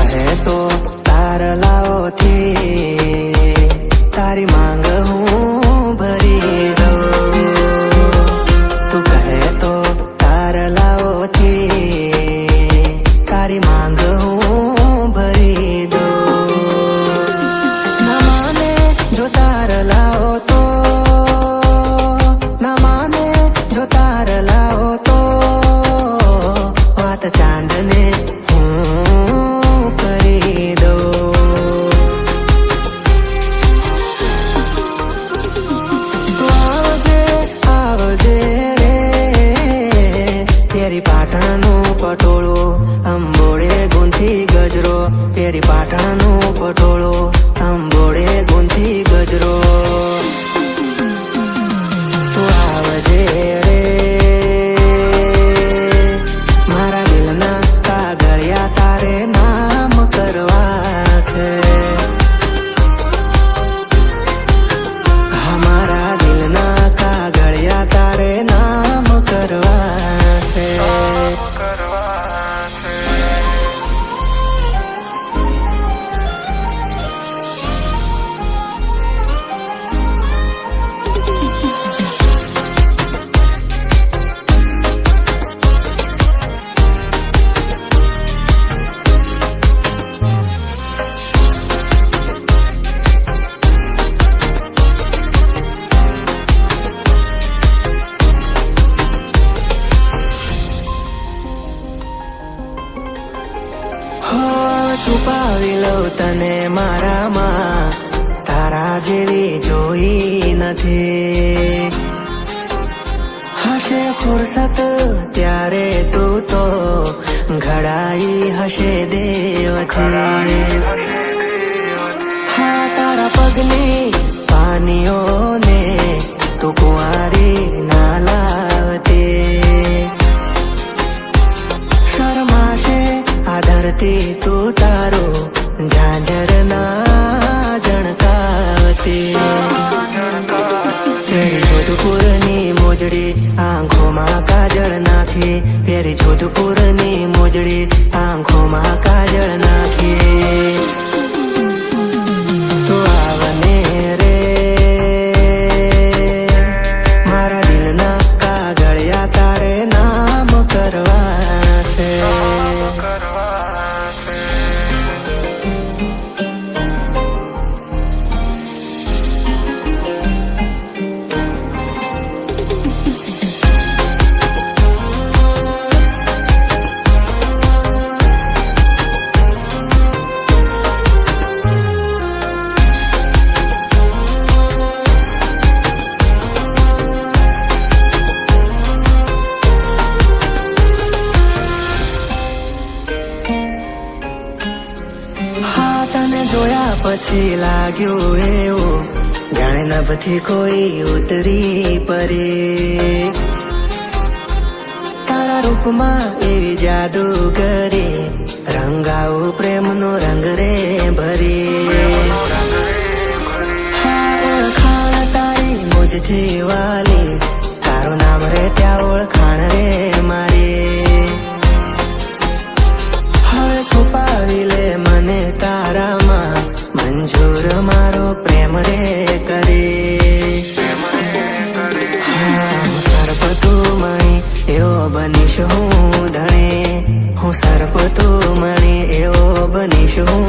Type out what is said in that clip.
કહે તો તારલાઓથી તારી માંગ હું ભરી દઉં. તું કહે તો તારલાઓથી તારી માંગ હું ભરી દઉં. ના માને જો તારલાઓ તો, ના માને જો તારલાઓ તો વાત ચાંદને હું કરી દઉં. તું આવજે આવજે રે પેરી પાટણનું પટોળું અંબોળે ગુંથી ગજરો. પેરી પાટણનું પટોળું અંબોળે ગુંથી ગજરો. તું આવજે રે મારા દિલના કાગળિયા તારે નામ કરવા છે. હા મારા દિલના કાગળિયા તારે નામ કરવા છે. છુપાવી લઉં તને મારામાં, તારા જેવી જોઈ નથી. હશે ફુરસત ત્યારે તું તો ઘડાઈ હશે દેવથી. હા તારા પગની પાનીઓને તું કુંવારી ના લાવતી. શરમાશે આ ધરતી તું તારું ઝાંઝર ના જણકાવતી. ફેરી જોધપુરની મોજડી આંખોમાં કાજળ નાખી. ફેરી જોધપુરની મોજડી આંખોમાં કાજળ નાખી. તું આવને રે મારા દિલના કાગળિયા તારે નામ કરવા છે. જોયા પછી લાગ્યું એવું જાણે નભથી કોઈ ઉતરી પરે. તારા રૂપમાં એવી જાદુગરી રંગાવું પ્રેમનો રંગ રે ભરી. હા ઓળખાણ તારી મુજથી વાલી, તારું નામ રે ત્યાં ઓળખાણ રે મારી. હવે છુપાવી લે મને તારામાં, મંજૂર મારો પ્રેમ રે કરી. હા હું સર્પ તું મણી એવો બનીશ હું ધણે. હું સર્પ તું મણી એવો બનીશ હું